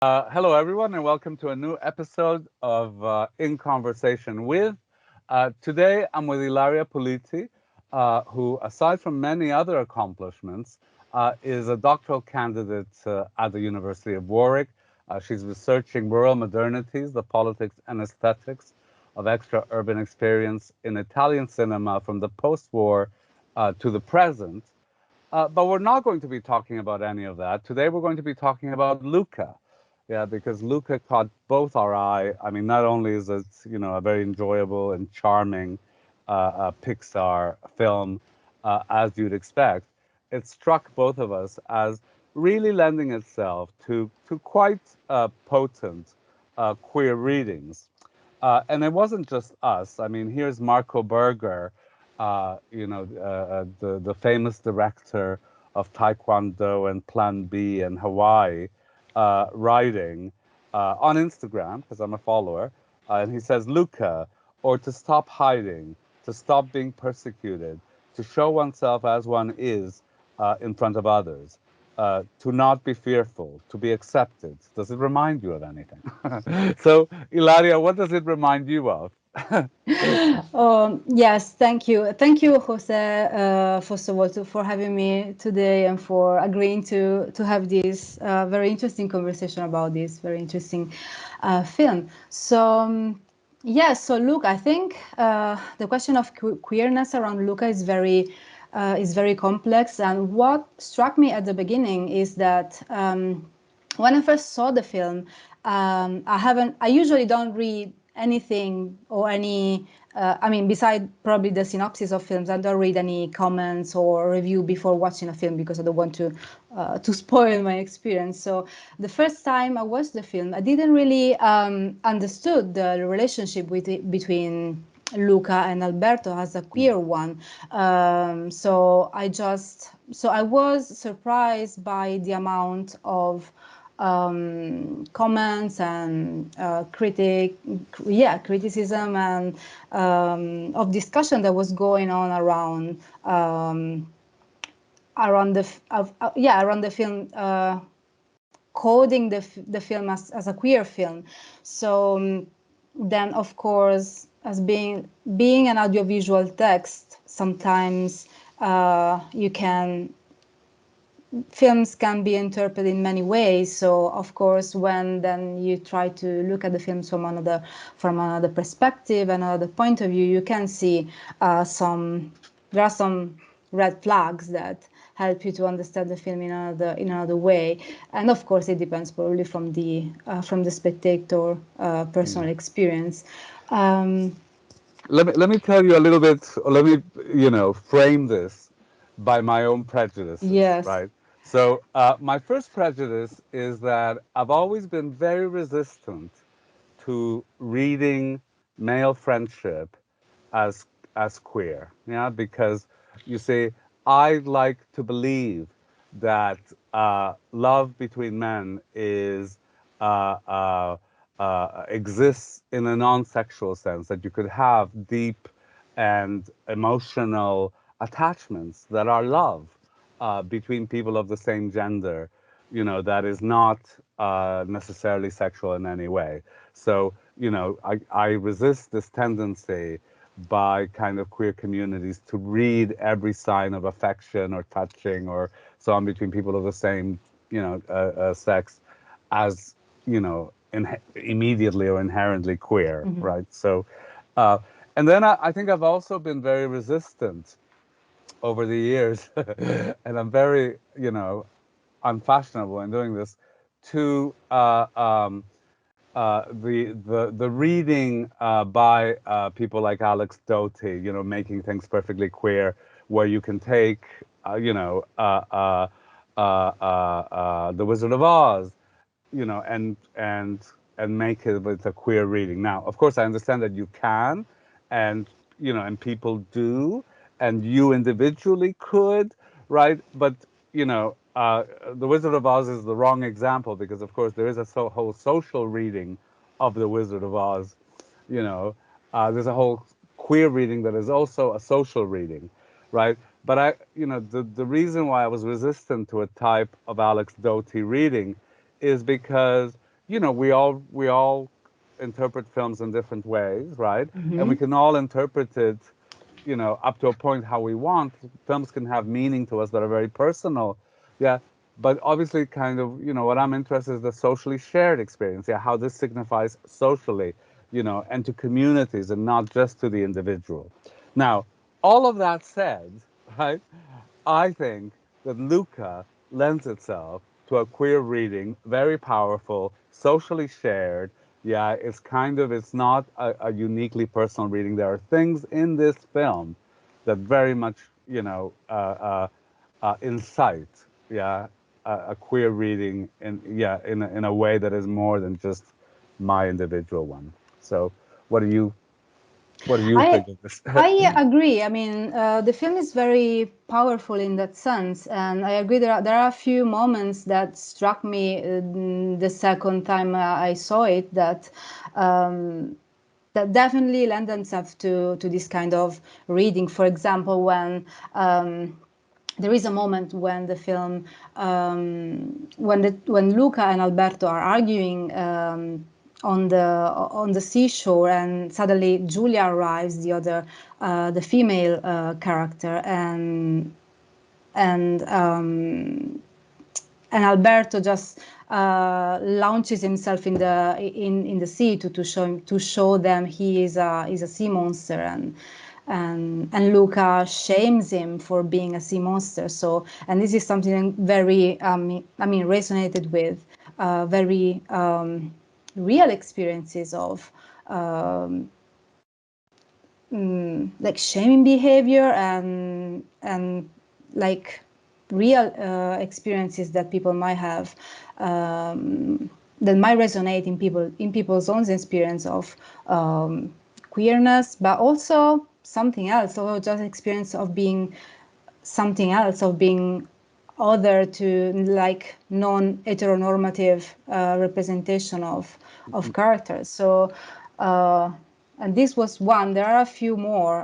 Hello, everyone, and welcome to a new episode of In Conversation with. Today, I'm with Ilaria Puliti, who, aside from many other accomplishments, is a doctoral candidate at the University of Warwick. She's researching rural modernities, the politics and aesthetics of extra-urban experience in Italian cinema from the post-war to the present. But we're not going to be talking about any of that. Today, we're going to be talking about Luca. Yeah, because Luca caught both our eye. I mean, not only is it, a very enjoyable and charming Pixar film, as you'd expect, it struck both of us as really lending itself to quite potent queer readings. And it wasn't just us. I mean, here's Marco Berger, the famous director of Taekwondo and Plan B and Hawaii, writing on Instagram, because I'm a follower, and he says, Luca, or to stop hiding, to stop being persecuted, to show oneself as one is in front of others, to not be fearful, to be accepted. Does it remind you of anything? So, Ilaria, what does it remind you of? Yes, thank you. Thank you, Jose, first of all, for having me today and for agreeing to have this very interesting conversation about this very interesting film. So Luca, I think the question of queerness around Luca is very complex. And what struck me at the beginning is that when I first saw the film, I usually don't read anything or any, beside probably the synopsis of films, I don't read any comments or review before watching a film because I don't want to spoil my experience. So the first time I watched the film, I didn't really understood the relationship between Luca and Alberto as a queer one. So I was surprised by the amount of comments and criticism and of discussion that was going on around the film, coding the film as a queer film. So then, of course, as being an audiovisual text, sometimes you can films can be interpreted in many ways. So of course, when then you try to look at the films from another perspective, another point of view, you can see there are some red flags that help you to understand the film in another way. And of course, it depends probably from the spectator personal experience. Let me tell you a little bit. Let me frame this by my own prejudices, Yes. right? So my first prejudice is that I've always been very resistant to reading male friendship as queer, yeah, because you see, I like to believe that love between men is exists in a non-sexual sense, that you could have deep and emotional attachments that are love between people of the same gender, that is not necessarily sexual in any way. So, I resist this tendency by kind of queer communities to read every sign of affection or touching or so on between people of the same, sex as, immediately or inherently queer, right? So, uh, and then I think I've also been very resistant over the years, and I'm very, unfashionable in doing this, to the reading by people like Alex Doty, making things perfectly queer, where you can take, The Wizard of Oz, and make it with a queer reading. Now, of course, I understand that you can, and and people do, and you individually could, right? But The Wizard of Oz is the wrong example because, of course, there is a whole social reading of The Wizard of Oz. You know, there's a whole queer reading that is also a social reading, right? But the reason why I was resistant to a type of Alex Doty reading is because we all interpret films in different ways, right? And we Mm-hmm. can all interpret it, up to a point how we want. Films can have meaning to us that are very personal, yeah. But obviously, kind of, what I'm interested in is the socially shared experience, yeah, how this signifies socially, and to communities and not just to the individual. Now, all of that said, right, I think that Luca lends itself to a queer reading, very powerful, socially shared. Yeah, it's not a uniquely personal reading. There are things in this film that very much, incite, yeah, a queer reading in a way that is more than just my individual one. So, what do you what do you I think of this? I agree. I mean, the film is very powerful in that sense, and I agree. There are a few moments that struck me the second time I saw it that definitely lend themselves to this kind of reading. For example, when there is a moment when the film when Luca and Alberto are arguing on the seashore, and suddenly Julia arrives, the female character, and and Alberto just launches himself in the sea to show them he is a sea monster, and Luca shames him for being a sea monster. So, and this is something very resonated with very real experiences of like shaming behavior, and like real experiences that people might have, that might resonate in people's own experience of queerness, but also something else, or just experience of being something else, of being other to like non-heteronormative representation of characters. So and this was one. There are a few more.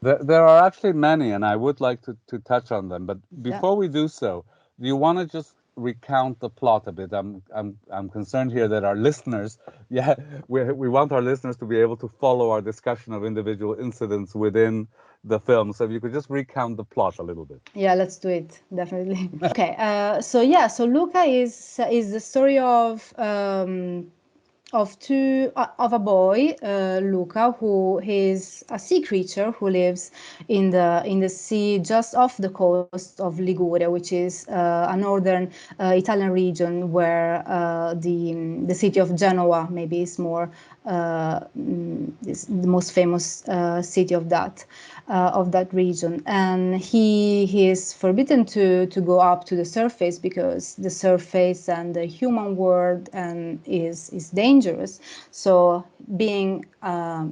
There are actually many, and I would like to touch on them. But Yeah. before we do so, do you want to just recount the plot a bit? I'm concerned here that our listeners, yeah, we want our listeners to be able to follow our discussion of individual incidents within the film. So if you could just recount the plot a little bit. Yeah, let's do it, definitely. Okay, so Luca is the story of a boy, Luca, who is a sea creature who lives in the sea just off the coast of Liguria, which is a northern Italian region where the city of Genoa maybe is the most famous city of that region. And he is forbidden to go up to the surface, because the surface and the human world and is dangerous. So being a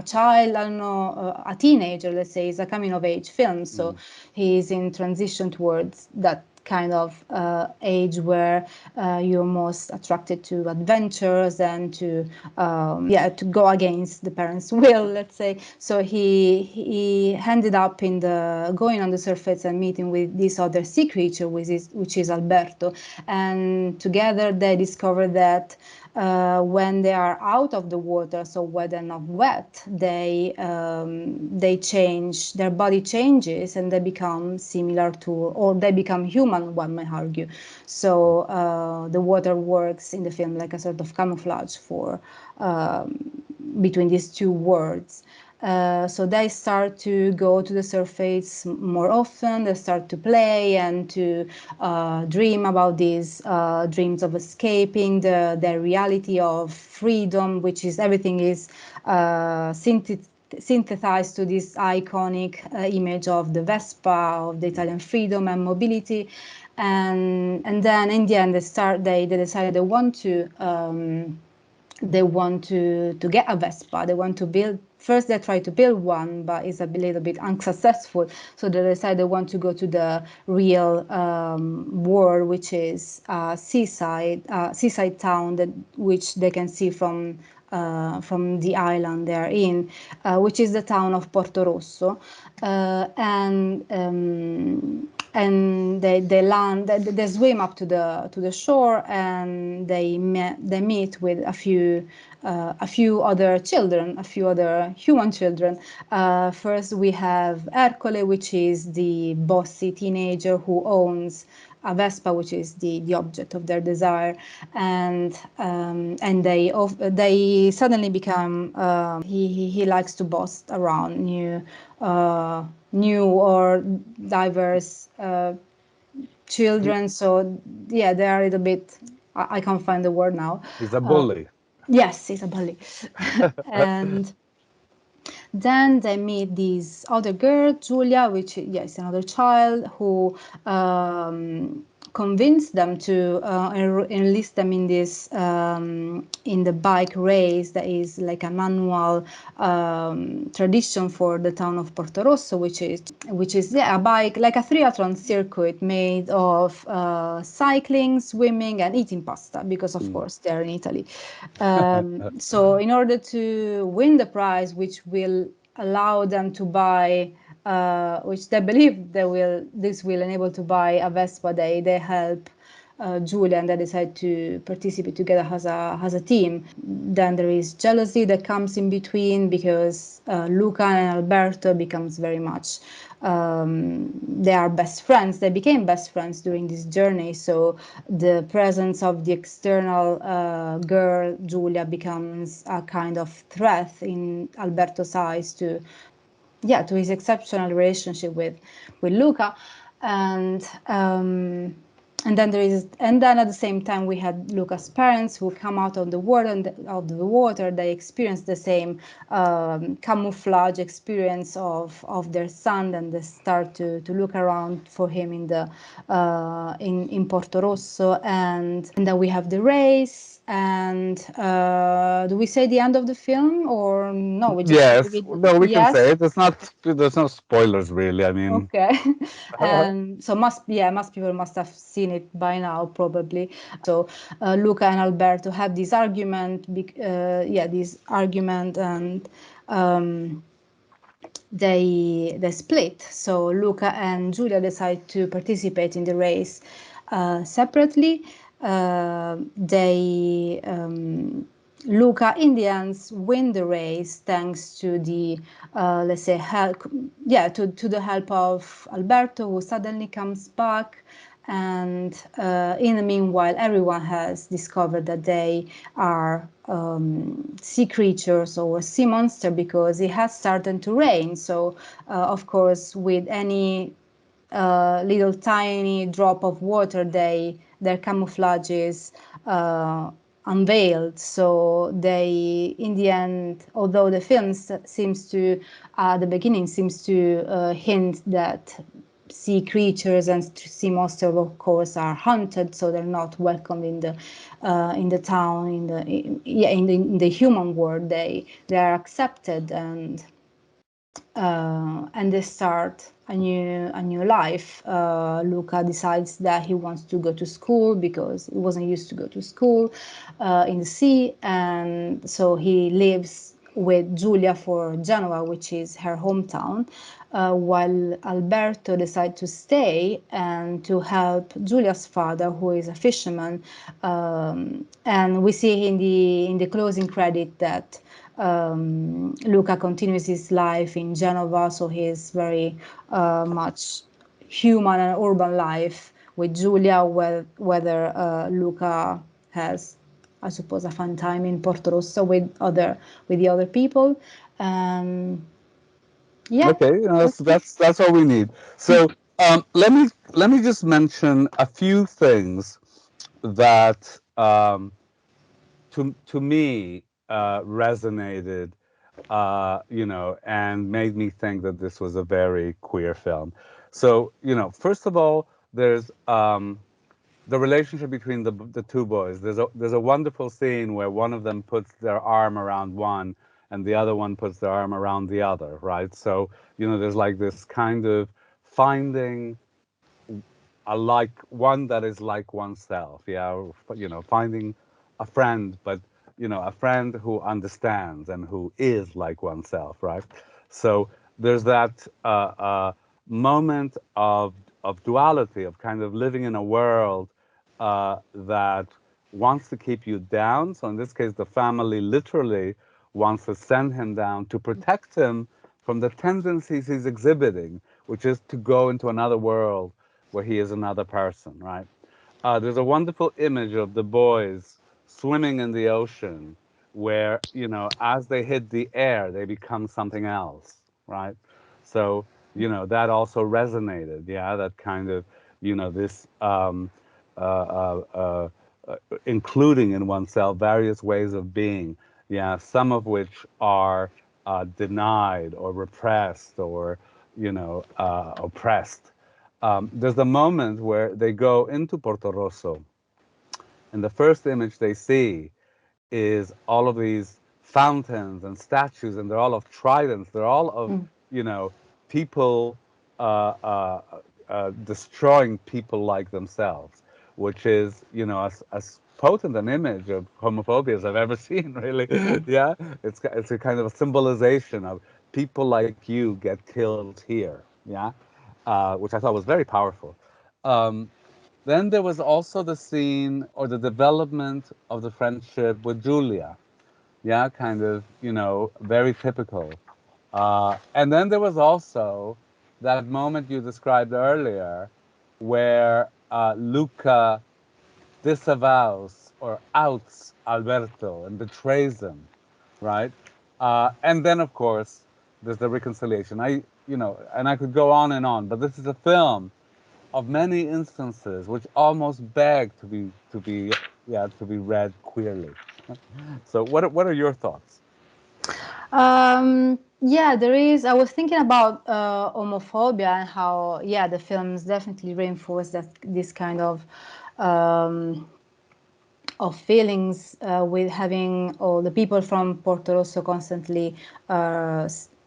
child, I don't know, a teenager, let's say, is a coming of age film. So he is in transition towards that kind of age where you're most attracted to adventures and to go against the parents' will, let's say. So he ended up in the going on the surface and meeting with this other sea creature, which is Alberto, and together they discovered that when they are out of the water, so when they're not wet, they change, their body changes, and they become similar to, or they become human, one may argue. So the water works in the film like a sort of camouflage for between these two worlds. So they start to go to the surface more often. They start to play and to dream about these dreams of escaping the reality of freedom, which is everything is synthesized to this iconic image of the Vespa, of the Italian freedom and mobility. And then in the end they decided they want to get a Vespa. They want to build. First, they try to build one, but it's a little bit unsuccessful. So they decide they want to go to the real world, which is seaside town which they can see from the island they are in, which is the town of Porto Rosso, and and they land, they swim up to the shore, and they meet with a few other children, a few other human children. First we have Ercole, which is the bossy teenager who owns a Vespa, which is the object of their desire, and they suddenly become he likes to boss around new or diverse children. So yeah, they are a little bit. I can't find the word now. He's a bully. Yes, he's a bully, and then they meet this other girl, Julia, which yes, another child who convinced them to enlist them in this in the bike race that is like an annual tradition for the town of Porto Rosso, which is yeah, a bike like a triathlon circuit made of cycling, swimming, and eating pasta, because of course they're in Italy. So in order to win the prize, which will allow them to buy, which they believe this will enable to buy a Vespa, they help Julia, and they decide to participate together as a team. Then there is jealousy that comes in between, because Luca and Alberto becomes very much they are best friends. They became best friends during this journey. So the presence of the external girl, Julia, becomes a kind of threat in Alberto's eyes to his exceptional relationship with Luca, and then at the same time we had Luca's parents who come out of the water, and they experience the same camouflage experience of their son, and they start to look around for him in Porto Rosso, and then we have the race. And do we say the end of the film, or no? We just Yes, no, we can say yes. it. It's not. There's no spoilers really. I mean, Okay, and so most people must have seen it by now, probably. So Luca and Alberto have this argument, and they split. So Luca and Julia decide to participate in the race separately. Luca in the end win the race thanks to the let's say help, to the help of Alberto, who suddenly comes back. And in the meanwhile, everyone has discovered that they are sea creatures or sea monster, because it has started to rain. So of course, with any little tiny drop of water, their camouflage is unveiled. So they, in the end, although the film seems to, the beginning seems to hint that sea creatures and sea monsters, of course, are hunted, so they're not welcomed in the town, in the human world. They are accepted, and they start a new life. Luca decides that he wants to go to school, because he wasn't used to go to school in the sea, and so he lives with Julia for Genoa, which is her hometown, while Alberto decides to stay and to help Julia's father, who is a fisherman. And we see in the closing credit that Luca continues his life in Genova, so he's very much human and urban life with Julia, whether Luca has, I suppose, a fun time in Porto Rosso with the other people. Yeah, okay, that's all we need. So let me just mention a few things that to me resonated, and made me think that this was a very queer film. So, first of all, there's the relationship between the two boys. There's a wonderful scene where one of them puts their arm around one, and the other one puts their arm around the other, right? So, there's like this kind of finding one that is like oneself, yeah, finding a friend, but a friend who understands and who is like oneself, right? So there's that moment of duality, of kind of living in a world that wants to keep you down. So in this case, the family literally wants to send him down to protect him from the tendencies he's exhibiting, which is to go into another world where he is another person, right? There's a wonderful image of the boys swimming in the ocean where, you know, as they hit the air, they become something else, right? So, you know, that also resonated, yeah, that kind of, you know, this uh, uh, uh, including in oneself various ways of being, yeah, some of which are denied or repressed or, you know, oppressed. There's a moment where they go into Porto Rosso, and the first image they see is all of these fountains and statues, and they're all of tridents. They're all of, you know, people destroying people like themselves, which is, you know, as potent an image of homophobia as I've ever seen, really. Yeah, it's a kind of a symbolization of people like you get killed here. Yeah, which I thought was very powerful. Um, then there was also the scene or the development of the friendship with Julia. Yeah, kind of, you know, very typical. And then there was also that moment you described earlier where Luca disavows or outs Alberto and betrays him, right? And then, of course, there's the reconciliation. You know, and I could go on, but this is a film of many instances which almost beg to be read queerly. So what are your thoughts? Yeah, there is. I was thinking about homophobia and how, yeah, the films definitely reinforce that this kind um, of feelings with having all the people from Porto Rosso constantly,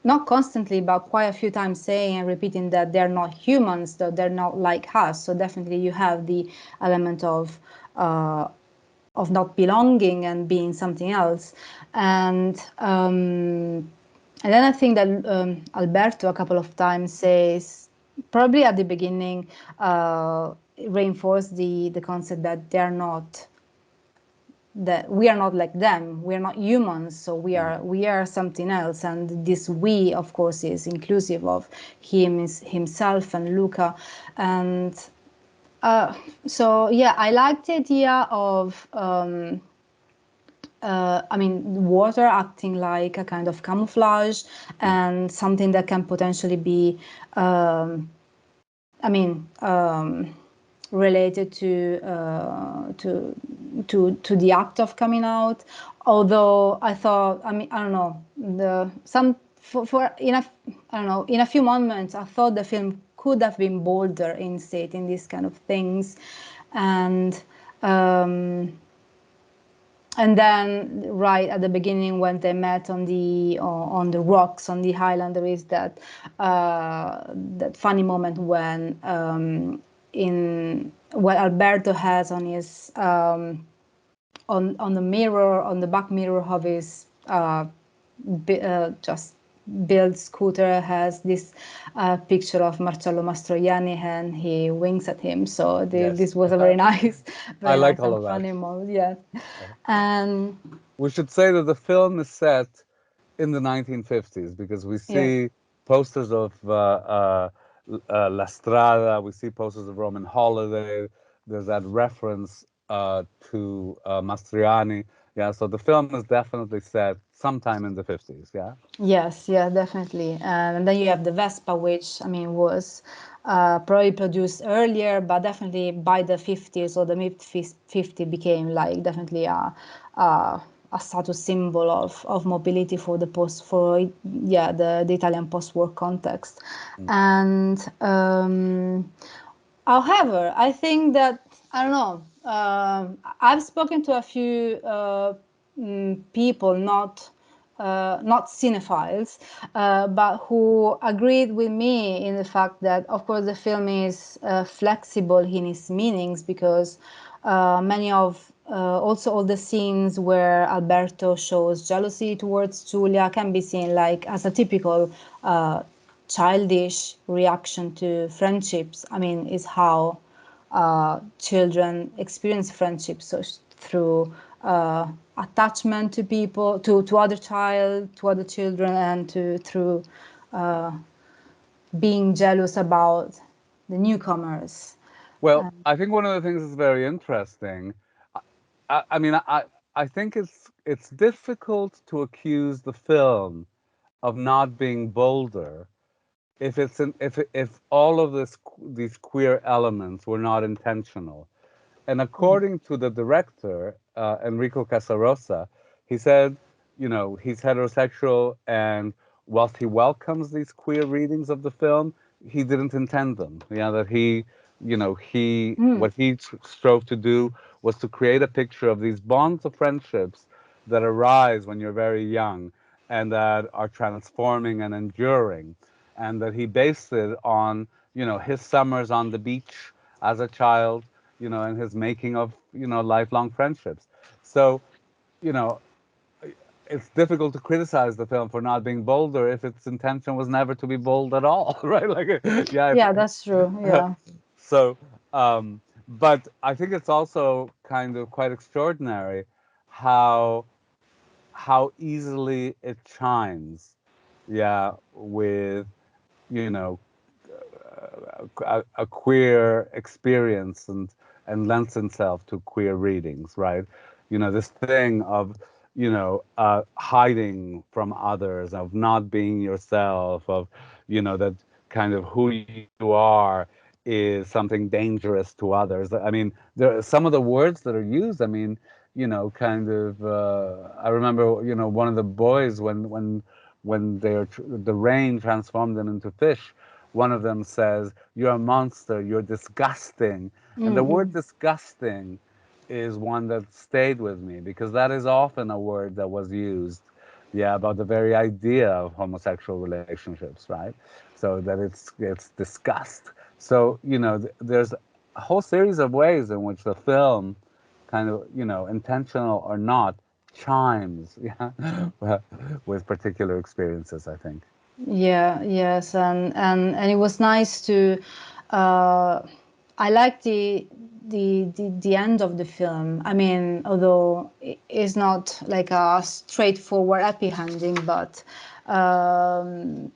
not constantly, but quite a few times saying and repeating that they're not humans, that they're not like us. So definitely you have the element of not belonging and being something else. And then I think that Alberto a couple of times says, probably at the beginning, reinforce the concept that they're not, that we are not like them, we are not humans, so we are something else. And this we, of course, is inclusive of himself and Luca. And so yeah, I like the idea of I mean, water acting like a kind of camouflage and something that can potentially be, I mean, related to the act of coming out. Although I thought, I mean, I don't know, the some for in a I don't know, in a few moments I thought the film could have been bolder in stating these kind of things. And um, and then right at the beginning, when they met on the rocks on the island, there is that funny moment when in what Alberto has on his on the mirror, on the back mirror of his just built scooter, has this picture of Marcello Mastroianni, and he winks at him. So Yes, this was a very nice, I very like nice all and of that. funny moment. Yes. And We should say that the film is set in the 1950s because we yes, see posters of La Strada, we see posters of Roman Holiday. There's that reference to Mastriani. Yeah, so the film is definitely set sometime in the 50s. Yeah. yes, yeah, definitely. And then you have the Vespa, which I mean was probably produced earlier, but definitely by the 50s or the mid 50 became like definitely a, a status symbol of mobility for the post for yeah the Italian post-war context. And however, I think that I don't know. I've spoken to a few people, not cinephiles, but who agreed with me in the fact that, of course, the film is flexible in its meanings because many of also all the scenes where Alberto shows jealousy towards Julia can be seen like as a typical childish reaction to friendships. I mean, is how children experience friendships, so through attachment to people, to other children, and through being jealous about the newcomers. Well, I think one of the things that's very interesting. I mean, I think it's difficult to accuse the film of not being bolder if if all of these queer elements were not intentional. And according to the director, Enrico Casarosa, he said, you know, he's heterosexual, and whilst he welcomes these queer readings of the film, he didn't intend them. Yeah, that he, you know, what he strove to do was to create a picture of these bonds of friendships that arise when you're very young and that are transforming and enduring, and that he based it on, you know, his summers on the beach as a child, you know, and his making of, you know, lifelong friendships. So, you know, it's difficult to criticize the film for not being bolder if its intention was never to be bold at all, right? Like, yeah. Yeah, that's true. Yeah. So, but I think it's also kind of quite extraordinary how easily it chimes, yeah, with, you know, a queer experience and lends itself to queer readings, right? You know, this thing of, you know, hiding from others, of not being yourself, of, you know, that kind of who you are is something dangerous to others. I mean, there are some of the words that are used. I mean, you know, kind of. I remember, you know, one of the boys when the rain transformed them into fish. One of them says, "You're a monster. You're disgusting." And the word "disgusting" is one that stayed with me because that is often a word that was used, yeah, about the very idea of homosexual relationships, right? So that it's disgust. So, you know, there's a whole series of ways in which the film kind of, you know, intentional or not, chimes, yeah, with particular experiences, I think. Yeah, yes, and it was nice to. Uh, I like the end of the film. I mean, although it's not like a straightforward happy ending, but I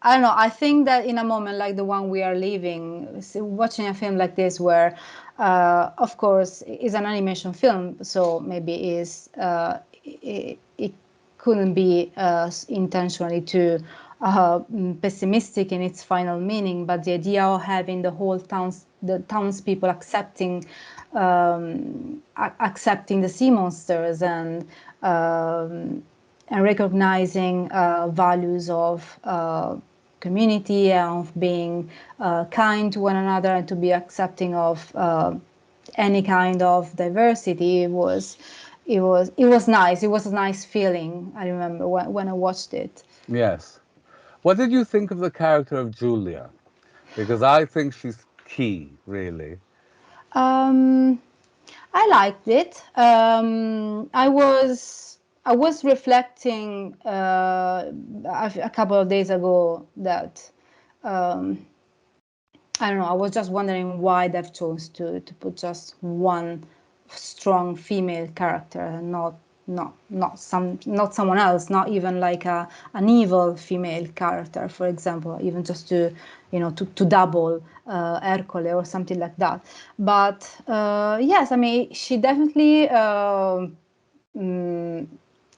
don't know. I think that in a moment like the one we are living, watching a film like this, where, of course, it's an animation film, so maybe it couldn't be intentionally too pessimistic in its final meaning, but the idea of having the townspeople accepting the sea monsters and recognizing values of community and of being kind to one another and to be accepting of any kind of diversity it was nice. It was a nice feeling. I remember when I watched it. Yes. What did you think of the character of Julia? Because I think she's key, really. Um, I liked it. I was reflecting a couple of days ago that I don't know. I was just wondering why they've chose to put just one strong female character and not someone else, not even like an evil female character, for example, even just to double Hercule or something like that. But yes, I mean, she definitely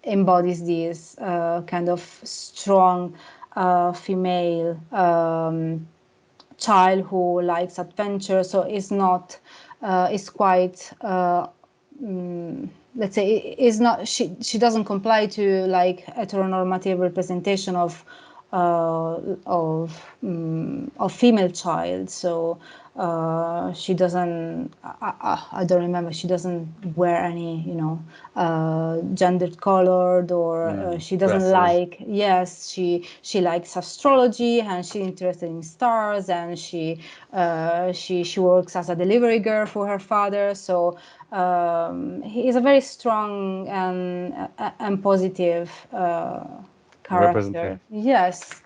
embodies this kind of strong female child who likes adventure. So it's not it's quite let's say is not she doesn't comply to like heteronormative representation of female child. So she doesn't I don't remember, she doesn't wear any gendered colored, or Yeah, she doesn't dresses. like, yes, she likes astrology and she's interested in stars, and she works as a delivery girl for her father. So he is a very strong and positive character. Yes.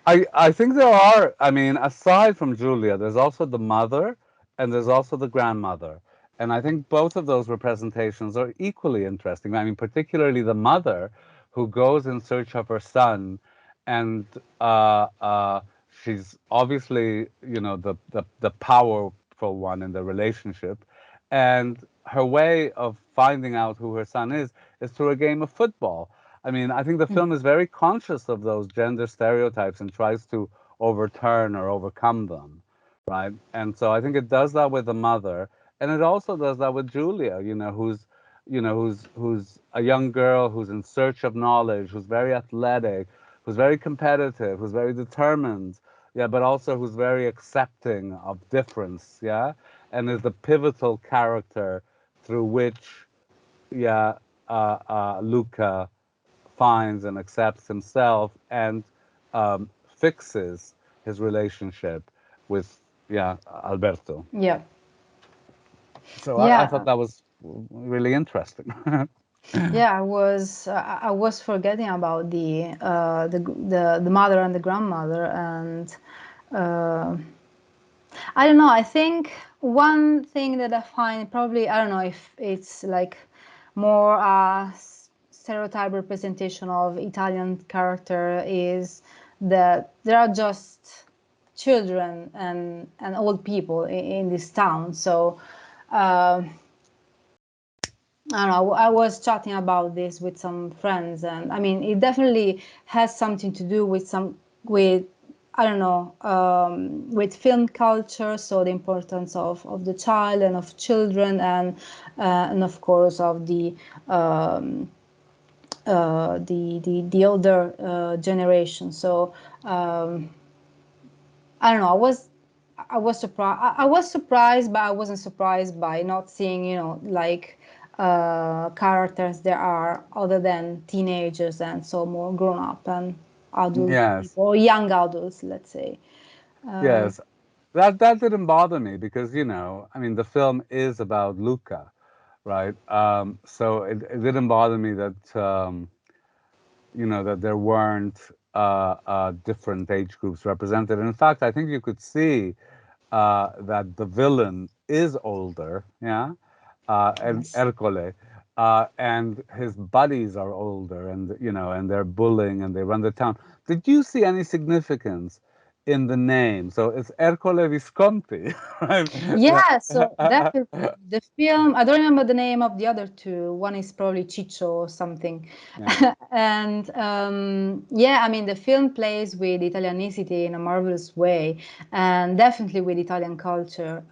I think there are, I mean, aside from Julia, there's also the mother and there's also the grandmother. And I think both of those representations are equally interesting. I mean, particularly the mother who goes in search of her son, and she's obviously, you know, the powerful one in the relationship. And her way of finding out who her son is through a game of football. I mean, I think the film is very conscious of those gender stereotypes and tries to overturn or overcome them, right? And so I think it does that with the mother, and it also does that with Julia, who's a young girl who's in search of knowledge, who's very athletic, who's very competitive, who's very determined, yeah, but also who's very accepting of difference, yeah, and is the pivotal character through which, yeah, Luca finds and accepts himself and fixes his relationship with, yeah, Alberto. Yeah. So I thought Yeah. that was really interesting. Yeah, I was forgetting about the mother and the grandmother, and uh, I don't know. I think one thing that I find probably, I don't know if it's like more a stereotype representation of Italian character, is that there are just children and old people in this town. So I don't know. I was chatting about this with some friends, and I mean, it definitely has something to do with with, I don't know, with film culture. So the importance of the child and of children, and of course of the older generation. So I don't know. I was surprised. I was surprised, but I wasn't surprised by not seeing, like characters that are other than teenagers, and so more grown up and adult Yes, people, or young adults, let's say. yes. That didn't bother me because, I mean, the film is about Luca, right? So it didn't bother me that that there weren't different age groups represented. In fact, I think you could see that the villain is older, yeah, and Yes. Ercole, and his buddies are older, and and they're bullying and they run the town. Did you see any significance in the name? So it's Ercole Visconti, right? Yeah, so definitely the film, I don't remember the name of the other two. One is probably Ciccio or something. Yeah. And yeah, I mean, the film plays with Italianicity in a marvelous way, and definitely with Italian culture,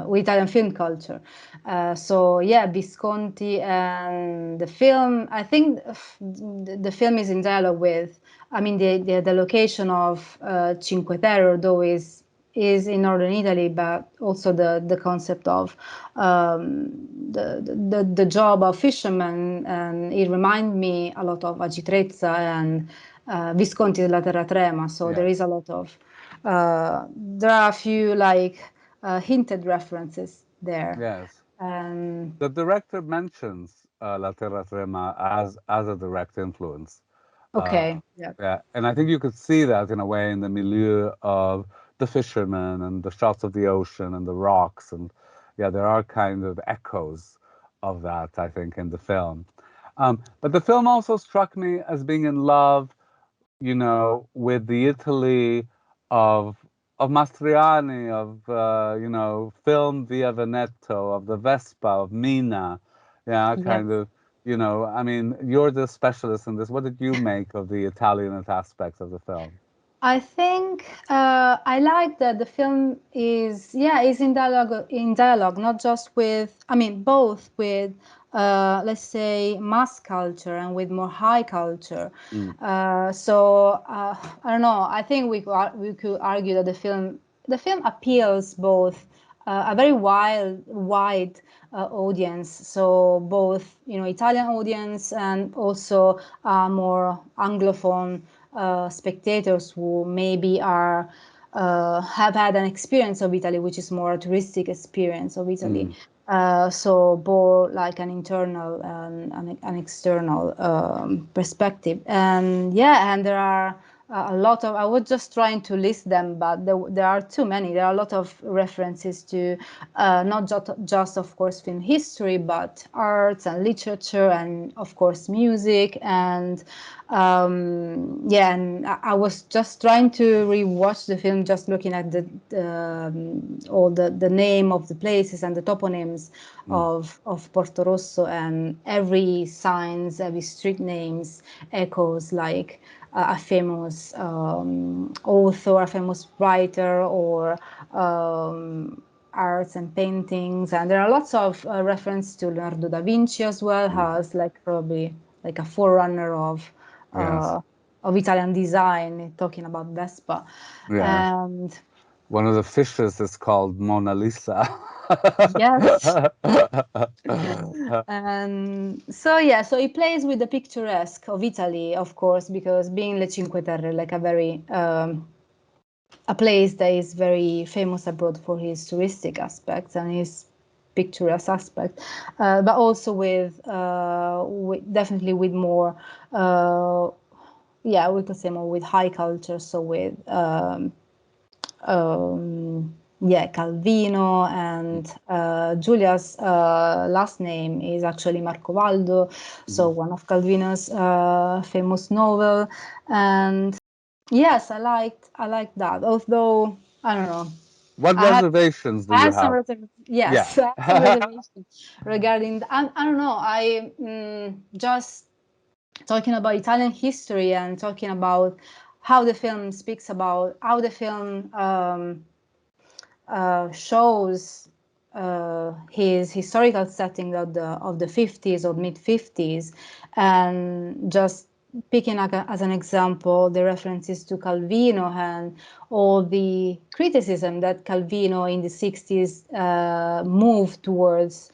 with Italian film culture. So yeah, Visconti, and the film, I think the film is in dialogue with, I mean, the location of Cinque Terre, though, is in northern Italy, but also the concept of the job of fishermen, and it reminds me a lot of Agitrezza and Visconti della Terra Trema. So there Yes. is a lot of there are a few like hinted references there. Yes. Um, The director mentions La Terra Trema as a direct influence. Uh, okay, yeah. yeah, and I think you could see that in a way in the milieu of the fishermen and the shots of the ocean and the rocks, and yeah, there are kind of echoes of that, I think, in the film. But the film also struck me as being in love, with the Italy of Mastriani, of film via Veneto, of the Vespa, of Mina, yeah, Yes. kind of. I mean, you're the specialist in this. What did you make of the Italianate aspects of the film? I think I like that the film is in dialogue, not just with, I mean, both with let's say mass culture and with more high culture. Mm, I don't know. I think we could argue that the film appeals both a very wide audience, so both Italian audience and also more Anglophone spectators who maybe have had an experience of Italy, which is more a touristic experience of Italy. mm. So both like an internal and an external perspective. And yeah, and there are a lot of, I was just trying to list them, but there are too many. There are a lot of references to not just of course film history, but arts and literature, and of course music. And yeah, and I was just trying to rewatch the film, just looking at all the name of the places and the toponyms of Porto Rosso, and every signs, every street names echoes like a famous author, a famous writer, or arts and paintings. And there are lots of reference to Leonardo da Vinci as well, has like probably like a forerunner Yes. of Italian design, talking about Vespa. Yeah. And One of the fishes is called Mona Lisa. yes. And so yeah, so it plays with the picturesque of Italy, of course, because being Le Cinque Terre, like a very a place that is very famous abroad for his touristic aspects and his picturesque aspect, but also with definitely with more, yeah, we could say more with high culture, so with yeah, Calvino, and Giulia's last name is actually Marcovaldo, so one of Calvino's famous novel. And yes, I liked that. Although I don't know, What I have reservations do I you have some have? yes, I have some Yeah. reservations regarding. I don't know. I just talking about Italian history and talking about how the film speaks about how the film shows his historical setting of the 50s or mid 50s, and just picking up as an example the references to Calvino and all the criticism that Calvino in the 60s moved towards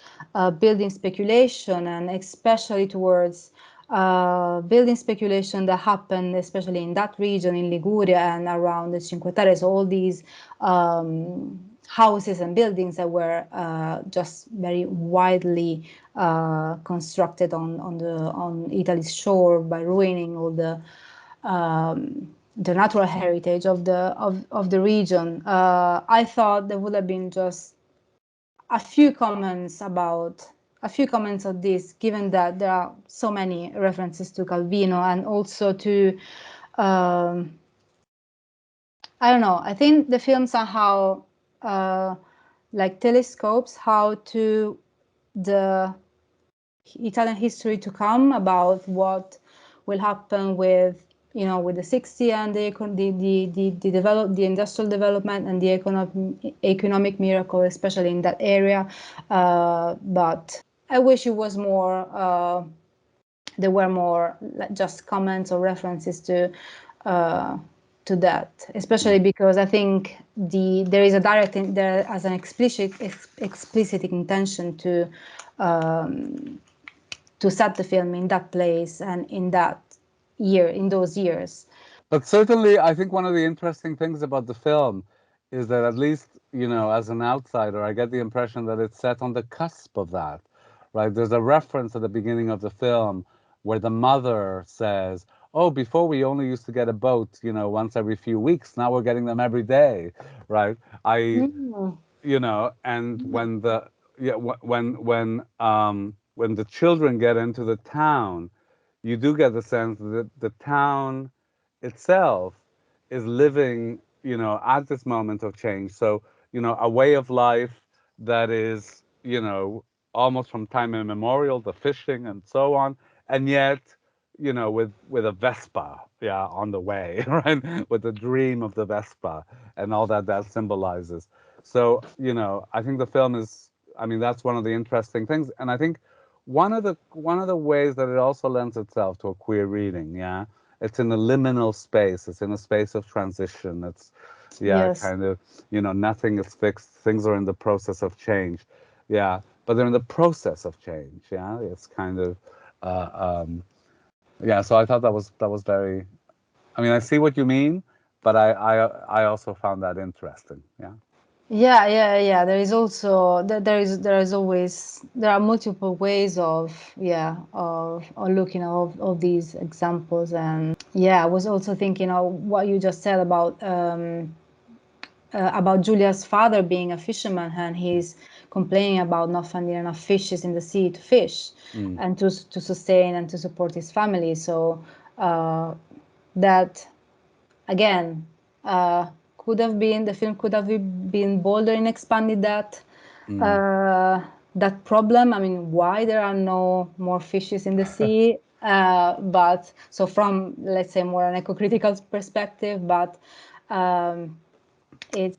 building speculation, and especially towards building speculation that happened especially in that region, in Liguria and around the Cinque Terre. So all these houses and buildings that were just very widely constructed on Italy's shore, by ruining all the natural heritage of the region. I thought there would have been just a few comments on this, given that there are so many references to Calvino, and also to I don't know. I think the film somehow like telescopes how to the Italian history to come, about what will happen with with the 60s and the industrial development and the economic miracle, especially in that area. But I wish it was more. There were more just comments or references to that, especially because I think there is a direct there as an explicit intention to set the film in that place and in those years. But certainly, I think one of the interesting things about the film is that, at least, as an outsider, I get the impression that it's set on the cusp of that, right? There's a reference at the beginning of the film where the mother says, "Oh, before we only used to get a boat, once every few weeks. Now we're getting them every day," right? Mm. And when the yeah, when the children get into the town, you do get the sense that the town itself is living, at this moment of change. So, a way of life that is, almost from time immemorial, the fishing and so on, and yet, with a Vespa, yeah, on the way, right, with the dream of the Vespa and all that symbolizes. So, I think the film is, I mean, that's one of the interesting things, and I think one of the ways that it also lends itself to a queer reading, yeah, it's in a liminal space. It's in a space of transition. It's, yeah, Yes. kind of, nothing is fixed. Things are in the process of change, yeah, but they're in the process of change, yeah. It's kind of, yeah. So I thought that was very. I mean, I see what you mean, but I also found that interesting, yeah. Yeah. There is also there are multiple ways of looking of these examples. And yeah, I was also thinking of what you just said about Julia's father being a fisherman, and he's complaining about not finding enough fishes in the sea to fish and to sustain and to support his family. So that again, could have been the film could have been bolder in expanding that problem. I mean, why there are no more fishes in the sea? But so from, let's say, more an eco-critical perspective, but it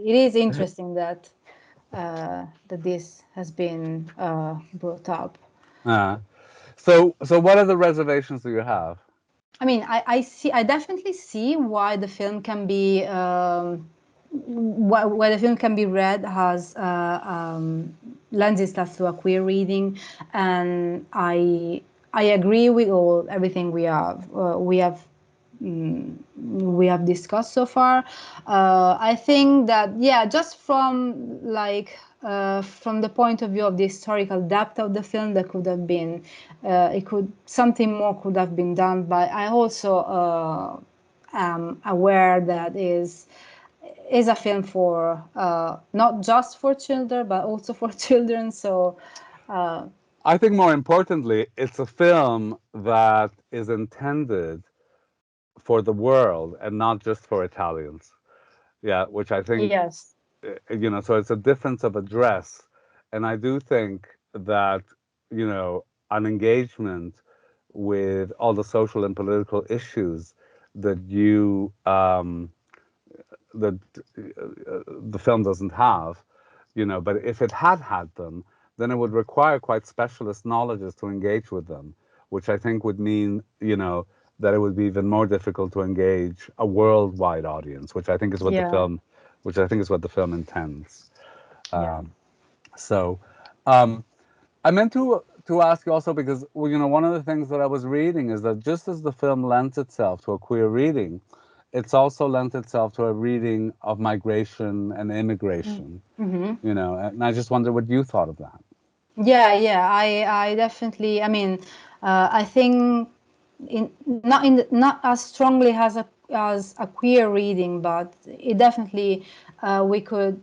is interesting that this has been brought up. So what are the reservations that you have? I mean, I definitely see why the film can be why the film can be read as lends itself to a queer reading, and I agree with everything we have discussed so far. I think that, yeah, just from the point of view of the historical depth of the film, there could have been something more could have been done. But I also am aware that is a film for not just for children but also for children. So I think more importantly, it's a film that is intended for the world and not just for Italians. Yeah, which I think, yes, so it's a difference of address. And I do think that, an engagement with all the social and political issues that that the film doesn't have, but if it had them, then it would require quite specialist knowledges to engage with them, which I think would mean, that it would be even more difficult to engage a worldwide audience, yeah, which I think is what the film intends. yeah. So, um, I meant to ask you also because, well, one of the things that I was reading is that just as the film lends itself to a queer reading, it's also lent itself to a reading of migration and immigration. Mm-hmm. And I just wonder what you thought of that. Yeah. I definitely. I mean, I think not as strongly as a queer reading, but it definitely we could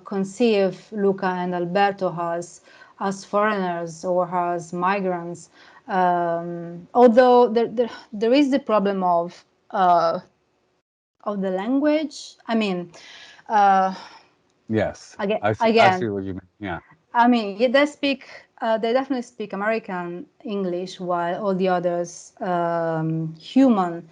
conceive Luca and Alberto as foreigners or as migrants. Although there is the problem of the language. I mean, uh, Yes, I see again, what you mean. Yeah. I mean, yeah, they definitely speak American English, while all the others, um, humans,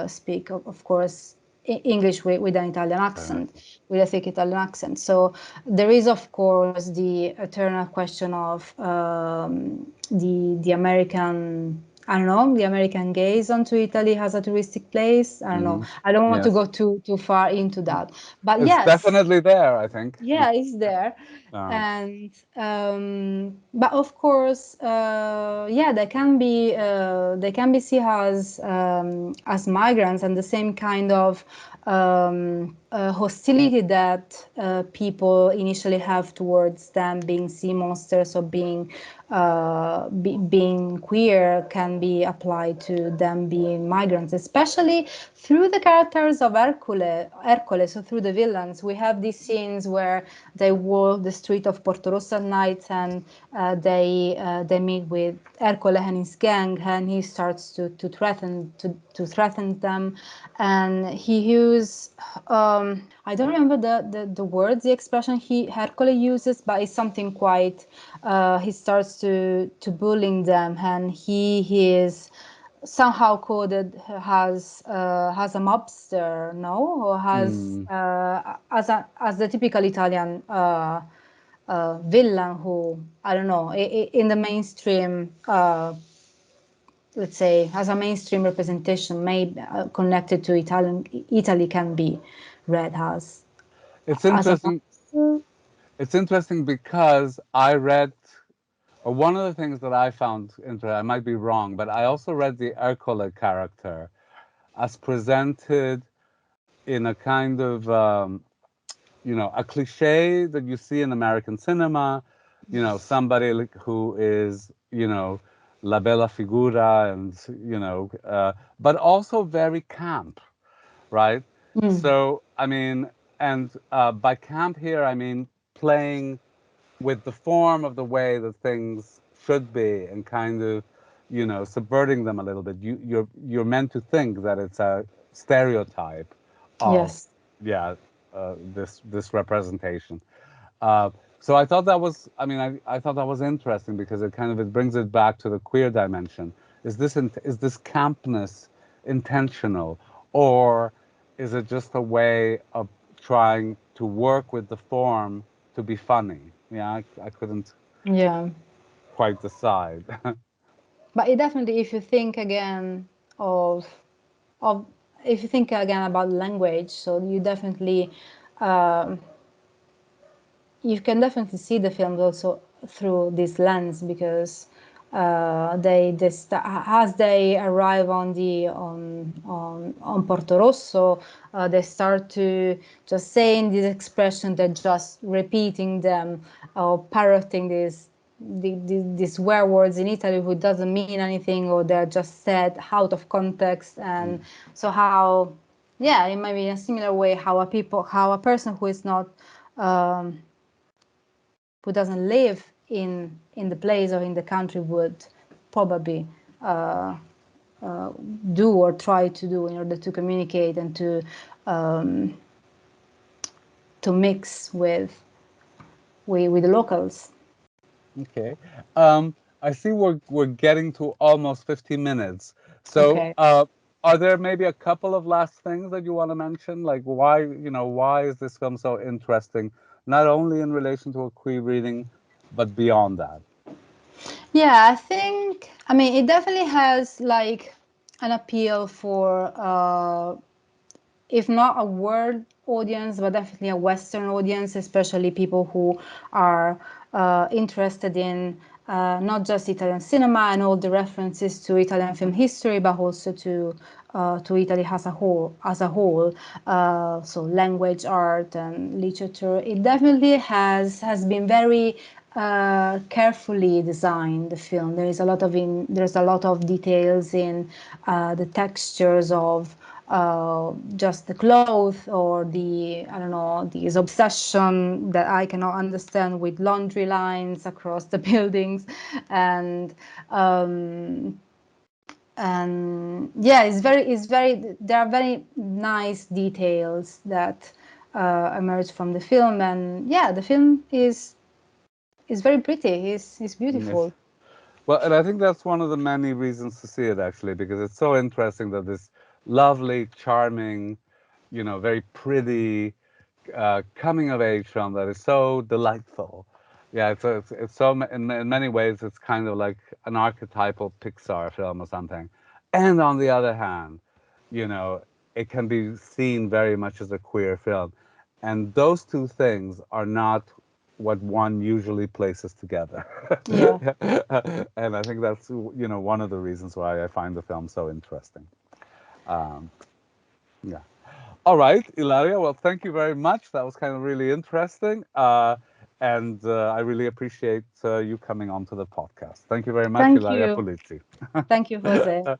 speak, of course, English with an Italian accent, with a thick Italian accent. So there is, of course, the eternal question of the American. I don't know, the American gaze onto Italy as a touristic place. I don't know. I don't want to Yes, go too far into that, but it's yes, definitely there, I think. yeah, it's there. Uh, And but of course, yeah, they can be seen as migrants, and the same kind of hostility that people initially have towards them being sea monsters or being queer can be applied to them being migrants, especially through the characters of Hercule, so through the villains. We have these scenes where they walk the street of Porto Rosso at night, and they meet with Hercule and his gang, and he starts to threaten them, and he uses I don't remember the words, the expression Hercule uses, but it's something quite. He starts to bullying them, and he is somehow coded has a mobster, no, or has as the typical Italian villain who, I don't know, in the mainstream, let's say, as a mainstream representation, may connected to Italy can be read it's as a interesting. mobster. It's interesting because I read, or one of the things that I found interesting, I might be wrong, but I also read the Ercole character as presented in a kind of a cliche that you see in American cinema, somebody like who is, la bella figura and, but also very camp, right? Mm. So, I mean, and by camp here, I mean playing with the form of the way that things should be and kind of, subverting them a little bit. You're meant to think that it's a stereotype of, Yes. yeah, this representation. Uh, so I thought that was, I mean, I thought that was interesting because it brings it back to the queer dimension. Is this campness intentional, or is it just a way of trying to work with the form to be funny? Yeah, I couldn't Yeah. quite decide. But it definitely, if you think again of if you think again about language, so um, you can definitely see the films also through this lens, because as they arrive on on Porto Rosso, they start to just saying these expressions, they're just repeating them or parroting these swear words in Italy who doesn't mean anything, or they're just said out of context. And so how, yeah, it might be in a similar way how a person who is not um, who doesn't live in the place or in the country would probably uh, do or try to do in order to communicate and um, to mix with the locals. Okay. I see we're getting to almost 15 minutes. So, Okay. are there maybe a couple of last things that you want to mention? Like why is this film so interesting, not only in relation to a queer reading, but beyond that? Yeah, I mean, it definitely has like an appeal for if not a world audience, but definitely a Western audience, especially people who are interested in not just Italian cinema and all the references to Italian film history, but also to Italy as a whole. So language, art, and literature. It definitely has been very carefully designed. The film. There's a lot of details in the textures of just the clothes, or I don't know, this obsession that I cannot understand with laundry lines across the buildings. And um, and yeah, there are very nice details that emerge from the film. And yeah, the film is very pretty. It's Yes. beautiful. Well, and I think that's one of the many reasons to see it actually, because it's so interesting that this lovely, charming, very pretty coming of age film that is so delightful. Yeah, it's so in many ways it's kind of like an archetypal Pixar film or something. And on the other hand, you know, it can be seen very much as a queer film. And those two things are not what one usually places together. Yeah. And I think that's one of the reasons why I find the film so interesting. Um, yeah. All right, Ilaria. Well, thank you very much. That was kind of really interesting. And I really appreciate you coming on to the podcast. Thank you very much, Thank Ilaria you. Puliti. Thank you, Jose.